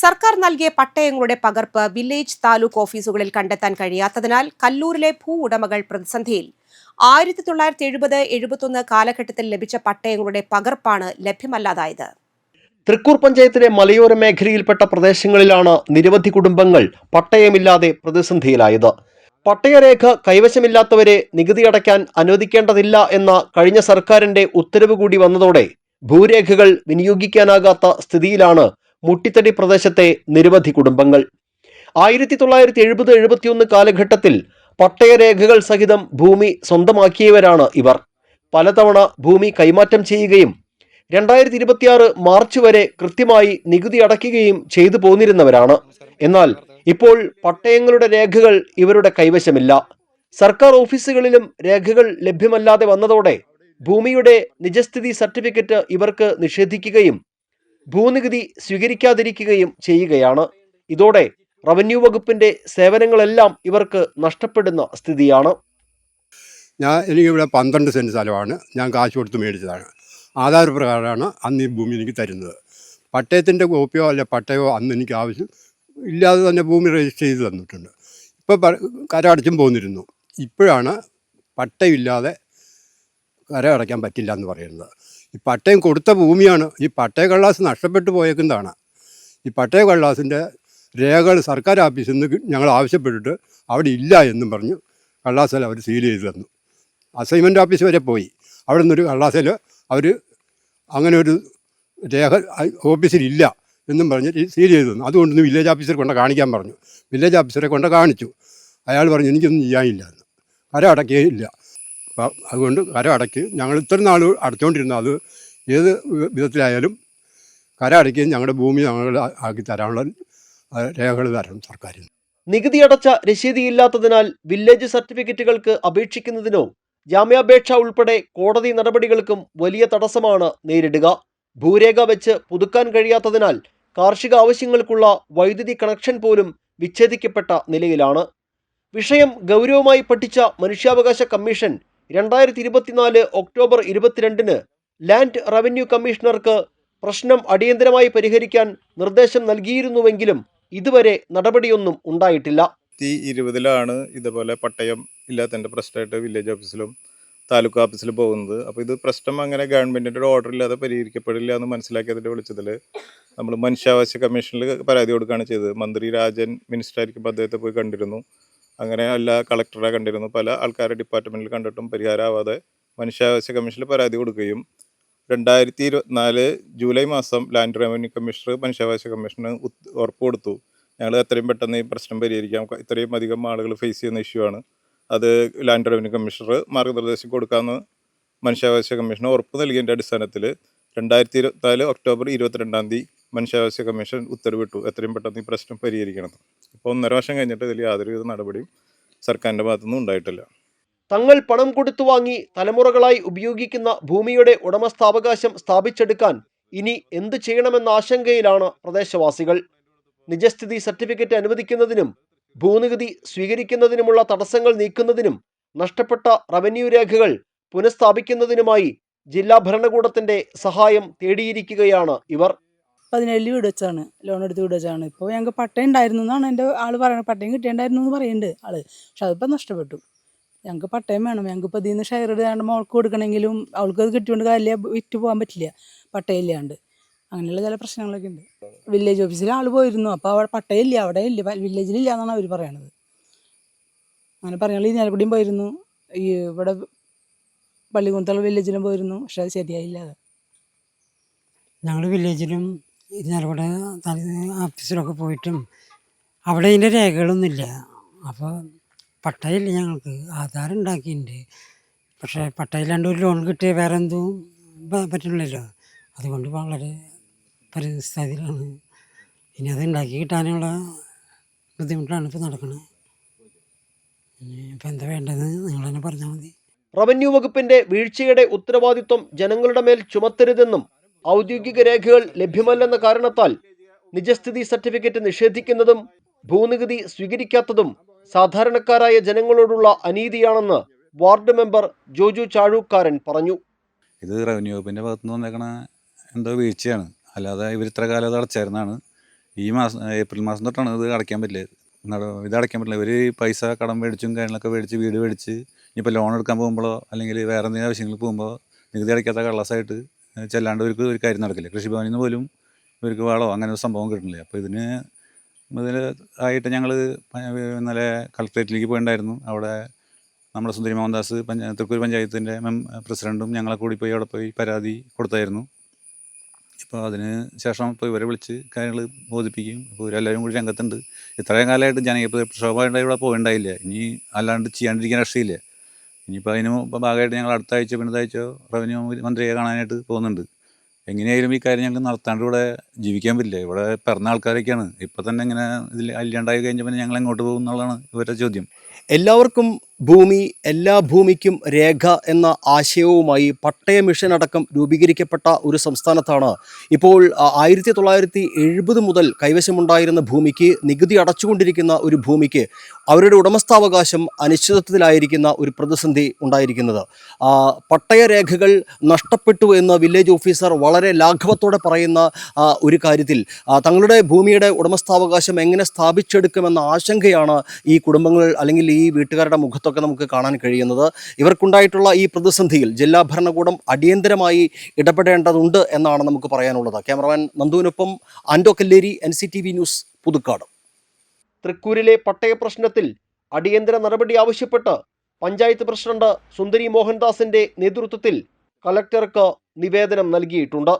സർക്കാർ നൽകിയ പട്ടയങ്ങളുടെ പകർപ്പ് വില്ലേജ് താലൂക്ക് ഓഫീസുകളിൽ കണ്ടെത്താൻ കഴിയാത്തതിനാൽ കല്ലൂരിലെ ഭൂ ഉടമകൾ പ്രതിസന്ധിയിൽ. 1970-71 കാലഘട്ടത്തിൽ ലഭിച്ച പട്ടയങ്ങളുടെ പകർപ്പാണ് ലഭ്യമല്ലാതായത്. തൃക്കൂർ പഞ്ചായത്തിലെ മലയോര മേഖലയിൽപ്പെട്ട പ്രദേശങ്ങളിലാണ് നിരവധി കുടുംബങ്ങൾ പട്ടയമില്ലാതെ പ്രതിസന്ധിയിലായത്. പട്ടയരേഖ കൈവശമില്ലാത്തവരെ നികുതി അടയ്ക്കാൻ അനുവദിക്കേണ്ടതില്ല എന്ന കഴിഞ്ഞ സർക്കാരിന്റെ ഉത്തരവ് കൂടി വന്നതോടെ ഭൂരേഖകൾ വിനിയോഗിക്കാനാകാത്ത സ്ഥിതിയിലാണ് മുട്ടിത്തടി പ്രദേശത്തെ നിരവധി കുടുംബങ്ങൾ. 1970-71 കാലഘട്ടത്തിൽ പട്ടയരേഖകൾ സഹിതം ഭൂമി സ്വന്തമാക്കിയവരാണ് ഇവർ. പലതവണ ഭൂമി കൈമാറ്റം ചെയ്യുകയും 2026 മാർച്ച് വരെ കൃത്യമായി നികുതി അടയ്ക്കുകയും ചെയ്തു പോന്നിരുന്നവരാണ്. എന്നാൽ ഇപ്പോൾ പട്ടയങ്ങളുടെ രേഖകൾ ഇവരുടെ കൈവശമില്ല. സർക്കാർ ഓഫീസുകളിലും രേഖകൾ ലഭ്യമല്ലാതെ വന്നതോടെ ഭൂമിയുടെ നിജസ്ഥിതി സർട്ടിഫിക്കറ്റ് ഇവർക്ക് നിഷേധിക്കുകയും ഭൂനികുതി സ്വീകരിക്കാതിരിക്കുകയും ചെയ്യുകയാണ്. ഇതോടെ റവന്യൂ വകുപ്പിന്റെ സേവനങ്ങളെല്ലാം ഇവർക്ക് നഷ്ടപ്പെടുന്ന സ്ഥിതിയാണ്. എനിക്കിവിടെ 12 സെന്റ് സ്ഥലമാണ്. ഞാൻ കാശ് കൊടുത്ത് മേടിച്ചതാണ്. ആധാര പ്രകാരമാണ് അന്ന് ഈ ഭൂമി എനിക്ക് തരുന്നത്. പട്ടയത്തിൻ്റെ കോപ്പിയോ അല്ല പട്ടയമോ അന്ന് എനിക്ക് ആവശ്യം ഇല്ലാതെ തന്നെ ഭൂമി രജിസ്റ്റർ ചെയ്ത് തന്നിട്ടുണ്ട്. ഇപ്പോൾ കര അടച്ചും പോന്നിരുന്നു. ഇപ്പോഴാണ് പട്ടയമില്ലാതെ കര അടയ്ക്കാൻ പറ്റില്ല എന്ന് പറയുന്നത്. ഈ പട്ടയം കൊടുത്ത ഭൂമിയാണ്. ഈ പട്ടയ കള്ളാസ് നഷ്ടപ്പെട്ടു പോയേക്കുന്നതാണ്. ഈ പട്ടയ കള്ളാസിൻ്റെ രേഖകൾ സർക്കാർ ഓഫീസിൽ നിന്ന് ഞങ്ങൾ ആവശ്യപ്പെട്ടിട്ട് അവിടെ ഇല്ല എന്നും പറഞ്ഞ് കള്ളാസിൽ അവർ സീൽ ചെയ്ത് തന്നു. അസൈൻമെൻറ്റ് ഓഫീസ് വരെ പോയി. അവിടെ നിന്നൊരു കള്ളാസിൽ അവർ അങ്ങനെ ഒരു രേഖ ഓഫീസിലില്ല എന്നും പറഞ്ഞ് സീൽ ചെയ്തു തന്നു. അതുകൊണ്ടൊന്ന് വില്ലേജ് ഓഫീസറെ കൊണ്ട് കാണിക്കാൻ പറഞ്ഞു. വില്ലേജ് ഓഫീസറെ കൊണ്ട് കാണിച്ചു. അയാൾ പറഞ്ഞു എനിക്കൊന്നും ചെയ്യാനില്ല എന്ന്. കര അടയ്ക്കുകയില്ല. അപ്പം അതുകൊണ്ട് കര അടയ്ക്ക് ഞങ്ങൾ ഇത്ര നാൾ അടച്ചുകൊണ്ടിരുന്ന അത് ഏത് വിധത്തിലായാലും കര അടയ്ക്കുകയും ഞങ്ങളുടെ ഭൂമി ഞങ്ങൾ ആക്കി തരാനുള്ള രേഖകൾ തരണം സർക്കാരിന്. നികുതി അടച്ച രശീതിയില്ലാത്തതിനാൽ വില്ലേജ് സർട്ടിഫിക്കറ്റുകൾക്ക് അപേക്ഷിക്കുന്നതിനോ ജാമ്യാപേക്ഷ ഉൾപ്പെടെ കോടതി നടപടികൾക്കും വലിയ തടസ്സമാണ് നേരിടുക. ഭൂരേഖ വെച്ച് പുതുക്കാൻ കഴിയാത്തതിനാൽ കാർഷിക ആവശ്യങ്ങൾക്കുള്ള വൈദ്യുതി കണക്ഷൻ പോലും വിച്ഛേദിക്കപ്പെട്ട നിലയിലാണ്. വിഷയം ഗൗരവമായി പഠിച്ച മനുഷ്യാവകാശ കമ്മീഷൻ 2024 ഒക്ടോബർ 22 ലാൻഡ് റവന്യൂ കമ്മീഷണർക്ക് പ്രശ്നം അടിയന്തരമായി പരിഹരിക്കാൻ നിർദ്ദേശം നൽകിയിരുന്നുവെങ്കിലും ഇതുവരെ നടപടിയൊന്നും ഉണ്ടായിട്ടില്ല. 2020 ഇതുപോലെ പട്ടയം ഇല്ലാത്തതിൻ്റെ പ്രശ്നമായിട്ട് വില്ലേജ് ഓഫീസിലും താലൂക്ക് ഓഫീസിലും പോകുന്നത്. അപ്പോൾ ഇത് പ്രശ്നം അങ്ങനെ ഗവൺമെൻറ്റിൻ്റെ ഒരു ഓർഡർ ഇല്ലാതെ പരിഹരിക്കപ്പെടില്ല എന്ന് മനസ്സിലാക്കിയതിൻ്റെ വെളിച്ചത്തിൽ നമ്മൾ മനുഷ്യാവകാശ കമ്മീഷനിൽ പരാതി കൊടുക്കുകയാണ് ചെയ്തത്. മന്ത്രി രാജൻ മിനിസ്റ്റർ ആയിരിക്കുമ്പോൾ അദ്ദേഹത്തെ പോയി കണ്ടിരുന്നു. അങ്ങനെ എല്ലാ കളക്ടറെ കണ്ടിരുന്നു. പല ആൾക്കാരെ ഡിപ്പാർട്ട്മെൻറ്റിൽ കണ്ടിട്ടും പരിഹാരമാവാതെ മനുഷ്യാവകാശ കമ്മീഷനിൽ പരാതി കൊടുക്കുകയും 2024 ജൂലൈ മാസം ലാൻഡ് റവന്യൂ കമ്മീഷണർ മനുഷ്യാവകാശ കമ്മീഷന് ഉറപ്പ് കൊടുത്തു, ഞങ്ങൾ എത്രയും പെട്ടെന്ന് ഈ പ്രശ്നം പരിഹരിക്കാം, ഇത്രയും അധികം ആളുകൾ ഫേസ് ചെയ്യുന്ന ഇഷ്യൂ ആണ്, അത് ലാൻഡ് റവന്യൂ കമ്മീഷണർ മാർഗ്ഗനിർദ്ദേശം കൊടുക്കാമെന്ന് മനുഷ്യാവകാശ കമ്മീഷന് ഉറപ്പ് നൽകിയതിൻ്റെ അടിസ്ഥാനത്തിൽ 2024 ഒക്ടോബർ 22 മനുഷ്യാവകാശ കമ്മീഷൻ ഉത്തരവിട്ടു എത്രയും പെട്ടെന്ന് ഈ പ്രശ്നം പരിഹരിക്കണം. ഇപ്പോൾ 1.5 വർഷം കഴിഞ്ഞിട്ട് ഇതിൽ യാതൊരുവിധ നടപടിയും സർക്കാരിൻ്റെ ഭാഗത്തുനിന്നും ഉണ്ടായിട്ടില്ല. തങ്ങൾ പണം കൊടുത്തു വാങ്ങി തലമുറകളായി ഉപയോഗിക്കുന്ന ഭൂമിയുടെ ഉടമസ്ഥാവകാശം സ്ഥാപിച്ചെടുക്കാൻ ഇനി എന്തു ചെയ്യണമെന്ന ആശങ്കയിലാണ് പ്രദേശവാസികൾ. നിജസ്ഥിതി സർട്ടിഫിക്കറ്റ് അനുവദിക്കുന്നതിനും ഭൂനികുതി സ്വീകരിക്കുന്നതിനുമുള്ള തടസ്സങ്ങൾ നീക്കുന്നതിനും നഷ്ടപ്പെട്ട റവന്യൂ രേഖകൾ പുനഃസ്ഥാപിക്കുന്നതിനുമായി ജില്ലാ ഭരണകൂടത്തിന്റെ സഹായം തേടിയിരിക്കുകയാണ് ഇവർ. 17 വീട് വെച്ചാണ് ലോൺ എടുത്ത് വീട് വെച്ചാണ്. ഇപ്പോൾ ഞങ്ങൾക്ക് പട്ടയം ഉണ്ടായിരുന്നു എന്നാണ് എൻ്റെ ആൾ പറയുന്നത്. പട്ടയം കിട്ടിയിട്ടുണ്ടായിരുന്നു എന്ന് പറയുന്നുണ്ട് ആള്. പക്ഷെ അതിപ്പോൾ നഷ്ടപ്പെട്ടു. ഞങ്ങൾക്ക് പട്ടയം വേണം. ഞങ്ങൾക്ക് ഇപ്പോൾ ഇതിൽ നിന്ന് ഷെയർ ഇടാണ്ട് മോൾക്ക് കൊടുക്കണമെങ്കിലും അവൾക്ക് അത് കിട്ടിയോണ്ട് കാര്യമില്ല, വിറ്റ് പോകാൻ പറ്റില്ല പട്ടയം ഇല്ലാണ്ട്. അങ്ങനെയുള്ള ചില പ്രശ്നങ്ങളൊക്കെ ഉണ്ട്. വില്ലേജ് ഓഫീസിൽ ആൾ പോയിരുന്നു. അപ്പോൾ അവിടെ പട്ടയം ഇല്ല, അവിടെ ഇല്ല, വില്ലേജിലില്ല എന്നാണ് അവർ പറയണത്. അങ്ങനെ പറഞ്ഞാൽ ഈ ഞാലക്കുടിയും പോയിരുന്നു, ഈ ഇവിടെ പള്ളികുന്നത്തുള്ള വില്ലേജിലും പോയിരുന്നു. പക്ഷെ അത് ശരിയായില്ല. അത് ഞങ്ങൾ വില്ലേജിലും ഇന്നലെ ഓഫീസിലൊക്കെ പോയിട്ടും അവിടെ ഇതിൻ്റെ രേഖകളൊന്നുമില്ല. അപ്പോൾ പട്ടയമില്ല, ഞങ്ങൾക്ക് ആധാർ ഉണ്ടാക്കിയിട്ടുണ്ട്. പക്ഷേ പട്ടയില്ലാണ്ട് ഒരു ലോൺ കിട്ടിയ വേറെ എന്തും പറ്റില്ലല്ലോ. അതുകൊണ്ട് വളരെ പരിസ്ഥിതിയിലാണ്. ഇനി അത് ഉണ്ടാക്കി കിട്ടാനുള്ള ബുദ്ധിമുട്ടാണ് ഇപ്പോൾ നടക്കുന്നത്. ഇപ്പം എന്താ വേണ്ടത് നിങ്ങൾ തന്നെ പറഞ്ഞാൽ മതി. റവന്യൂ വകുപ്പിന്റെ വീഴ്ചയുടെ ഉത്തരവാദിത്വം ജനങ്ങളുടെ മേൽ ചുമത്തരുതെന്നും ഔദ്യോഗിക രേഖകൾ ലഭ്യമല്ലെന്ന കാരണത്താൽ നിജസ്ഥിതി സർട്ടിഫിക്കറ്റ് നിഷേധിക്കുന്നതും ഭൂനികുതി സ്വീകരിക്കാത്തതും സാധാരണക്കാരായ ജനങ്ങളോടുള്ള അനീതിയാണെന്ന് വാർഡ് മെമ്പർ ജോജു ചാഴൂക്കാരൻ പറഞ്ഞു. ഇത് റവന്യൂ വകുപ്പിൻ്റെ ഭാഗത്തുനിന്ന് വന്നേക്കണ എന്തോ വീഴ്ചയാണ്. അല്ലാതെ ഇവർ ഇത്ര കാലം അത് അടച്ചായിരുന്നാണ്. ഈ മാസം ഏപ്രിൽ മാസം തൊട്ടാണ് ഇത് അടയ്ക്കാൻ പറ്റില്ല. ഇത് അടയ്ക്കാൻ പറ്റില്ല. ഇവർ പൈസ കടം മേടിച്ചും കാര്യങ്ങളൊക്കെ മേടിച്ച് വീട് മേടിച്ച് ഇനിയിപ്പോൾ ലോൺ എടുക്കാൻ പോകുമ്പോഴോ അല്ലെങ്കിൽ വേറെ എന്തെങ്കിലും ആവശ്യങ്ങൾക്ക് പോകുമ്പോൾ നികുതി അടയ്ക്കാത്ത കള്ളസായിട്ട് ചെല്ലാണ്ട് ഇവർക്ക് ഒരു കാര്യം നടക്കില്ല. കൃഷിഭവനിൽ നിന്ന് പോലും ഇവർക്ക് വളമോ അങ്ങനെ ഒരു സംഭവം കിട്ടുന്നില്ല. അപ്പോൾ ഇതിന് ആയിട്ട് ഞങ്ങൾ ഇന്നലെ കളക്ട്രേറ്റിലേക്ക് പോയിട്ടുണ്ടായിരുന്നു. അവിടെ നമ്മുടെ സുന്ദരി മോഹൻദാസ് തൃക്കൂർ പഞ്ചായത്തിൻ്റെ പ്രസിഡൻറ്റും ഞങ്ങളെ കൂടി പോയി അവിടെ പോയി പരാതി കൊടുത്തായിരുന്നു. ഇപ്പോൾ അതിന് ശേഷം ഇപ്പോൾ ഇവരെ വിളിച്ച് കാര്യങ്ങൾ ബോധിപ്പിക്കും. ഇപ്പോൾ ഇവരെല്ലാവരും കൂടി രംഗത്തുണ്ട്. ഇത്രയും കാലമായിട്ട് ജനകീയ പ്രക്ഷോഭമായിട്ട് ഇവിടെ പോകേണ്ടായില്ല. ഇനി അല്ലാണ്ട് ചെയ്യാണ്ടിരിക്കാൻ രക്ഷയില്ല. ഇനിയിപ്പോൾ അതിന് ഭാഗമായിട്ട് ഞങ്ങൾ അടുത്ത ആഴ്ച പിന്നത്താഴ്ച റവന്യൂ മന്ത്രിയെ കാണാനായിട്ട് പോകുന്നുണ്ട്. എങ്ങനെയായാലും ഈ കാര്യം ഞങ്ങൾക്ക് നടത്താണ്ട് ഇവിടെ ജീവിക്കാൻ പറ്റില്ല. ഇവിടെ പിറന്ന ആൾക്കാരൊക്കെയാണ്. ഇപ്പം തന്നെ ഇങ്ങനെ ഇതിൽ അല്ലാണ്ടായി കഴിഞ്ഞപ്പോൾ ഞങ്ങൾ എങ്ങോട്ട് പോകും എന്നുള്ളതാണ് ഇവരുടെ ചോദ്യം. എല്ലാവർക്കും ഭൂമി, എല്ലാ ഭൂമിക്കും രേഖ എന്ന ആശയവുമായി പട്ടയ മിഷൻ അടക്കം രൂപീകരിക്കപ്പെട്ട ഒരു സംസ്ഥാനത്താണ് ഇപ്പോൾ 1970 മുതൽ കൈവശമുണ്ടായിരുന്ന ഭൂമിക്ക് നികുതി അടച്ചുകൊണ്ടിരിക്കുന്ന ഒരു ഭൂമിക്ക് അവരുടെ ഉടമസ്ഥാവകാശം അനിശ്ചിതത്വത്തിലായിരിക്കുന്ന ഒരു പ്രതിസന്ധി ഉണ്ടായിരിക്കുന്നത്. പട്ടയരേഖകൾ നഷ്ടപ്പെട്ടു എന്ന് വില്ലേജ് ഓഫീസർ വളരെ ലാഘവത്തോടെ പറയുന്ന ഒരു കാര്യത്തിൽ തങ്ങളുടെ ഭൂമിയുടെ ഉടമസ്ഥാവകാശം എങ്ങനെ സ്ഥാപിച്ചെടുക്കുമെന്ന ആശങ്കയാണ് ഈ കുടുംബങ്ങൾ അല്ലെങ്കിൽ ഈ വീട്ടുകാരുടെ മുഖത്തൊക്കെ നമുക്ക് കാണാൻ കഴിയുന്നത്. ഇവർക്കുണ്ടായിട്ടുള്ള ഈ പ്രതിസന്ധിയിൽ ജില്ലാ ഭരണകൂടം അടിയന്തരമായി ഇടപെടേണ്ടതുണ്ട് എന്നാണ് നമുക്ക് പറയാനുള്ളത്. ക്യാമറമാൻ നന്ദുവിനൊപ്പം ആൻഡോ കല്ലേരി, NCTV ന്യൂസ്, പുതുക്കാട്. തൃക്കൂരിലെ പട്ടയ പ്രശ്നത്തിൽ അടിയന്തര നടപടി ആവശ്യപ്പെട്ട് പഞ്ചായത്ത് പ്രസിഡന്റ് സുന്ദരി മോഹൻദാസിന്റെ നേതൃത്വത്തിൽ കളക്ടർക്ക് നിവേദനം നൽകിയിട്ടുണ്ട്.